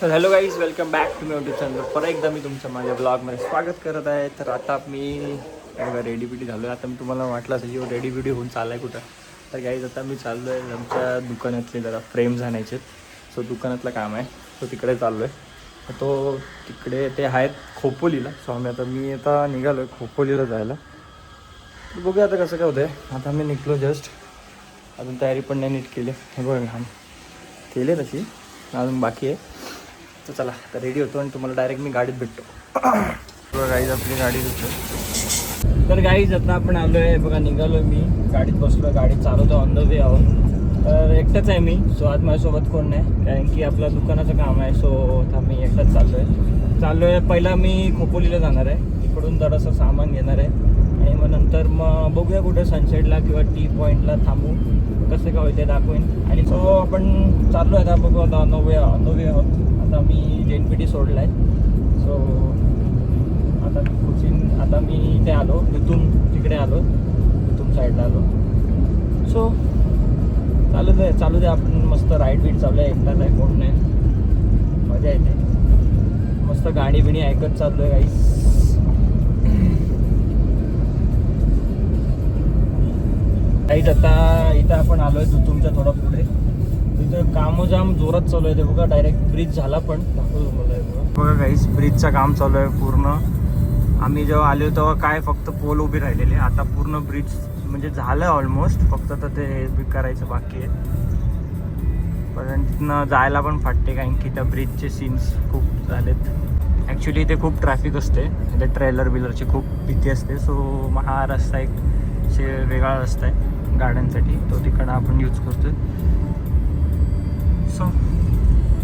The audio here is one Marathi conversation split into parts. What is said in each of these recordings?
तर hello guys, welcome back to मी यूट्यूब चॅनल. परत एकदा मी तुमचं माझ्या ब्लॉगमध्ये स्वागत करत आहे. तर आता मी रेडी बिडी झालो आहे. आता मी तुम्हाला वाटलं असेल की रेडी बिडी होऊन चाललं आहे कुठं. तर गाईज आता मी चाललो आहे आमच्या दुकानातले जरा फ्रेम्स आणायचे. सो दुकानातलं काम आहे, सो तिकडे चाललो आहे. तो तिकडे ते आहेत खोपोलीला. सो मी आता निघालो आहे खोपोलीला जायला. तर बघूया आता कसं काय होतं आहे. आता मी निघलो जस्ट, अजून तयारी पण नाही नीट केली. हे बघा घाण केली तशी, अजून बाकी आहे. तर चला आता रेडी होतो आणि तुम्हाला डायरेक्ट मी गाडीत भेटतो. गाईज आपली गाडी होतो. तर गाईज आता आपण आलो आहे बघा, निघालो मी गाडीत बसलो, गाडी चालवतो, ऑन द वे आहोत. तर एकटाच आहे मी. सो आज माझ्यासोबत कोण नाही, कारण की आपलं दुकानाचं काम आहे. सो आता मी एकटाच चाललो आहे. पहिला मी खोपोलीला जाणार आहे, तिकडून जरासं सामान घेणार आहे आणि मग नंतर मग बघूया कुठे सनसेटला किंवा टी पॉईंटला थांबू, कसं काय होते दाखवेन. आणि सो आपण चाललो आहे आता, बघू आता ऑन द वे आहोत. आता मी जेनपीटी सोडला आहे. सो आता मी इथे आलो, इथून तिकडे आलो, इथून साईडला आलो. सो चालू दे आपण मस्त राईड बीट चालू आहे. एकटाच आहे, कोण नाही, मजा येते. मस्त गाणी बिणी ऐकत चाललो आहे गाईस. काहीच आता इथं आपण आलो आहे तुमच्या थोडं पुढे. तिथं कामोजाम जोरात चालू आहे. ते बघा डायरेक्ट ब्रिज झाला, पण दाखवतो तुम्हाला. बघा गाईस, ब्रिजचं काम चालू आहे पूर्ण. आम्ही जेव्हा आलो तेव्हा काय फक्त पोल उभी राहिलेले, आता पूर्ण ब्रिज म्हणजे झालं ऑलमोस्ट. फक्त तर ते करायचं बाकी आहे. पण तिथनं जायला पण फाटते, कारण की त्या ब्रिजचे सीन्स खूप झालेत. ॲक्च्युली इथे खूप ट्रॅफिक असते, इथे ट्रेलर बिलरची खूप भीती असते. सो हा रस्ता एक वेगळा रस्ता आहे गाड्यांसाठी, तो तिकडं आपण यूज करतो. सो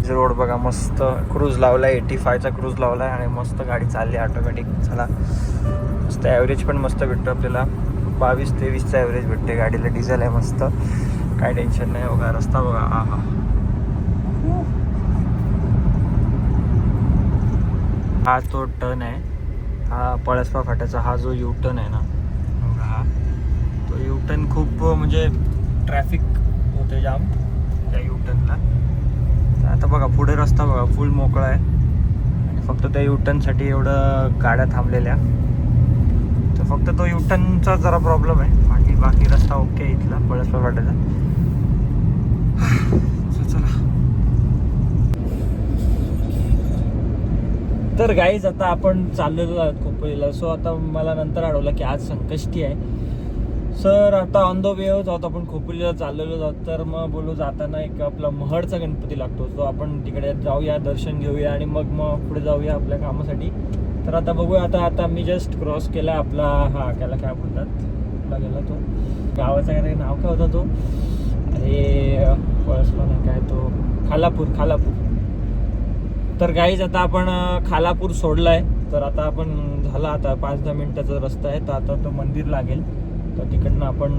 रोड बघा, मस्त क्रूज लावला आहे, 85चा क्रूज लावला आहे आणि मस्त गाडी चालली ऑटोमॅटिक. चला मस्त ॲव्हरेज पण मस्त भेटतो आपल्याला, 22-23चा ॲव्हरेज भेटते गाडीला. डिझेल आहे मस्त, काय टेन्शन नाही. बघा रस्ता बघा, हा तो टर्न आहे, हा पळसपा फाट्याचा हा जो यू टर्न आहे ना, बघा हा तो यू टर्न. खूप म्हणजे ट्रॅफिक होते जाम त्या यू टर्नला. आता बघा पुढे रस्ता बघा, फुल मोकळा आहे आणि फक्त त्या युटर्नसाठी एवढं गाड्या थांबलेल्या. तर फक्त तो युटर्नचा जरा प्रॉब्लेम आहे, बाकी रस्ता ओके आहे इथला पळसपा फाट्याचा. चला तर गाईज आता आपण चाललेलो आहोत खोपोलीला. सो आता मला नंतर आठवलं की आज संकष्टी आहे. सर आता ऑन द वे आहोत आपण खोपोलीला चाललेलो आहोत. तर मग बोलू जाताना एक आपला महडचा गणपती लागतो, तो आपण तिकडे जाऊया, दर्शन घेऊया आणि मग पुढे जाऊया आपल्या कामासाठी. तर आता बघूया. आता मी जस्ट क्रॉस केला आपला, हा त्याला काय बोलतात, कुठला गेला तो गावाचा, काय नाव काय होता तो, अरे पळसपा काय तो, खालापूर. तर गाईज आता आपण खालापूर सोडला आहे. तर आता आपण झाला, आता 5-10 मिनिटाचा रस्ता आहे. तर आता तो मंदिर लागेल, तर तिकडनं आपण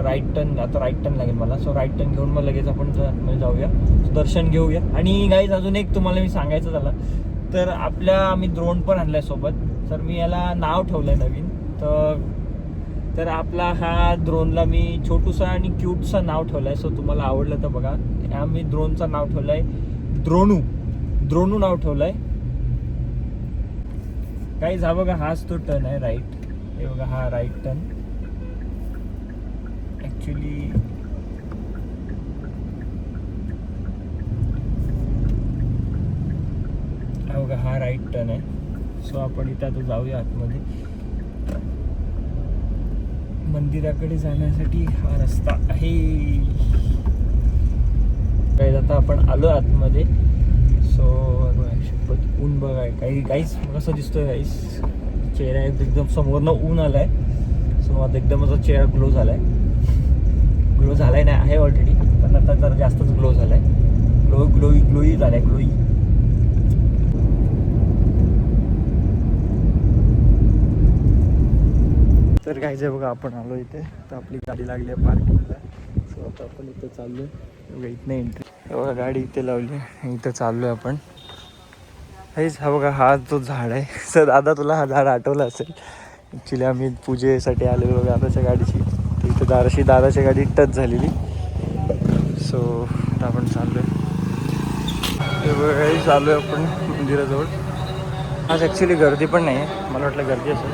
राईट टर्न लागेल मला. सो राईट टर्न घेऊन मग लगेच आपण जाऊया, दर्शन घेऊया. आणि गाईज अजून एक तुम्हाला मी सांगायचं झालं, तर आम्ही ड्रोन पण आणलाय सोबत. तर मी याला नाव ठेवलंय नवीन. तर आपला हा ड्रोनला मी छोटूसा आणि क्यूटचं नाव ठेवलंय. सो तुम्हाला आवडलं तर बघा. मी ड्रोनचं नाव ठेवलंय द्रोणू नाव ठेवलंय. गाईज हा बघा, हाच तो टर्न आहे राईट. हे बघा हा राईट टर्न. ॲक्च्युली हा बघा हा राईट टर्न आहे. सो आपण इथं आता जाऊया आतमध्ये, मंदिराकडे जाण्यासाठी हा रस्ता आहे. काही आता आपण आलो आतमध्ये. सो शपथ ऊन बघा, काहीच कसं दिसतोय गाईस, चेहरा एकदम समोरनं ऊन आलाय. सो आता एकदम असा चेहरा ग्लो झालाय नाही आहे ऑलरेडी, पण आता जरा जास्तच ग्लो झालाय. ग्लोई झालाय. तर गाईज बघा, आपण आलो इथे. तर आपली गाडी लागली आहे पार्किंगला. सो आता आपण इथं चाललोय, इथनं एंट्री बघा, गाडी इथे लावली आहे, इथं चाललोय आपण. हा बघा हा जो झाड आहे. सर दादा तुला हा झाड आठवलं असेल, ॲक्च्युली आम्ही पूजेसाठी आलेलो बघा दादाच्या गाडीची. तर इथं दादाच्या गाडी टच झालेली. सो आता आपण चाललोय. हे चालू आहे आपण मंदिराजवळ. आज ॲक्च्युली गर्दी पण नाही आहे, मला वाटलं गर्दी असेल.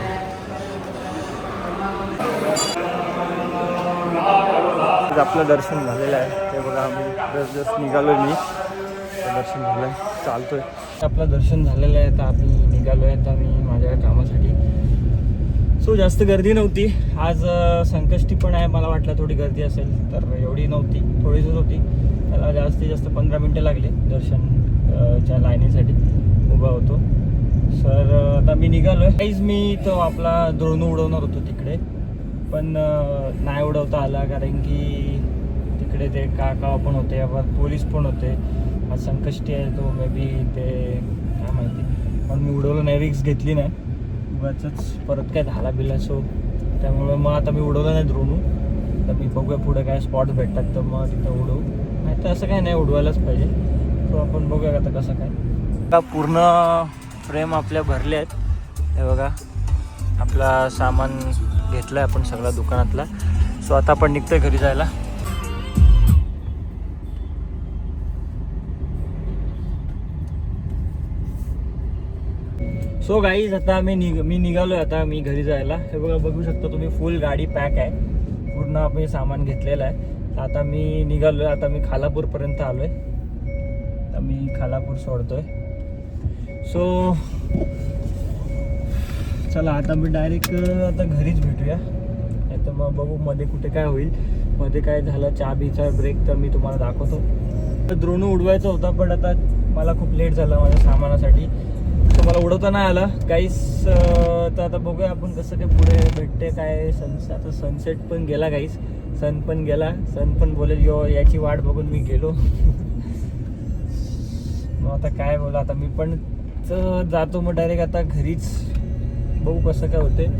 आपलं दर्शन झालेलं आहे ते बघा. आम्ही जस्ट निघालो मी, दर्शन झालं आहे, चालतो आहे. आपलं दर्शन झालेलं आहे, तर आम्ही निघालो आहे आता मी माझ्या कामासाठी. सो जास्त गर्दी नव्हती आज. संकष्टी पण आहे, मला वाटलं थोडी गर्दी असेल, तर एवढी नव्हती, थोडीशीच होती. त्याला जास्तीत जास्त 15 मिनटं लागले दर्शनच्या लाईनीसाठी उभा होतो. सर आता मी निघालो आहे काहीच. मी तो आपला द्रोण उडवणार होतो तिकडे, पण नाही उडवता आला, कारण की तिकडे ते काका पण होते, पोलीस पण होते. आज संकष्टी आहे, तो मे बी ते काय माहिती, पण मी उडवलं नाही, रिक्स घेतली नाही उगाचच, परत काय झाला बिला. सो त्यामुळं मग आता मी उडवलं नाही द्रोणू. तर मी बघूया पुढे काय स्पॉट भेटतात तर मग तिथं उडवू, नाही तर असं काय नाही, उडवायलाच पाहिजे. सो आपण बघूया आता कसं काय. पूर्ण फ्रेम आपल्या भरले आहेत हे बघा. आपला सामान घेतलं आहे आपण सगळा दुकानातला. सो आता आपण निघतोय घरी जायला. सो गाईज आता मी निघालो आहे आता मी घरी जायला. हे बघा, बघू शकता तुम्ही, फुल गाडी पॅक आहे, पूर्ण आपण सामान घेतलेलं आहे. तर आता मी निघालो आहे, आता मी खालापूरपर्यंत आलो आहे. आता मी खालापूर सोडतोय. सो चला आता मी डायरेक्ट आता घरीच भेटूया, नाही तर मग बघू मध्ये कुठे काय होईल. मध्ये काय झालं चहा बीचा ब्रेक तर मी तुम्हाला दाखवतो. तर द्रोण उडवायचा होता, पण आता मला खूप लेट झाला माझ्या सामानासाठी, तर मला उडवता नाही आला काहीच. तर आता बघूया आपण कसं काय पुढे भेटते काय. आता सनसेट पण गेला काहीच, सन पण गेला. सन पण बोलेल यो याची वाट बघून मी गेलो. मग आता काय बोला, आता मी पण जातो मग डायरेक्ट आता घरीच. बघू कसं काय होते.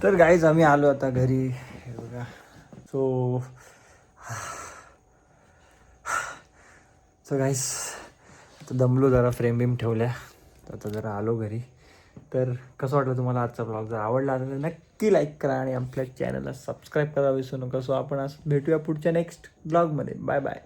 तर गाईज आम्ही आलो आता घरी, हे बघा. सो गाईज आता दमलो जरा, फ्रेम बीम ठेवल्या, तर आता जरा आलो घरी. तर कसं वाटलं तुम्हाला आजचा ब्लॉग? जर आवडला असेल तर नक्की लाईक करा आणि आपल्या चॅनलला सबस्क्राईब करा विसरू नका. सो आपण असं भेटूया पुढच्या नेक्स्ट ब्लॉगमध्ये. Bye bye.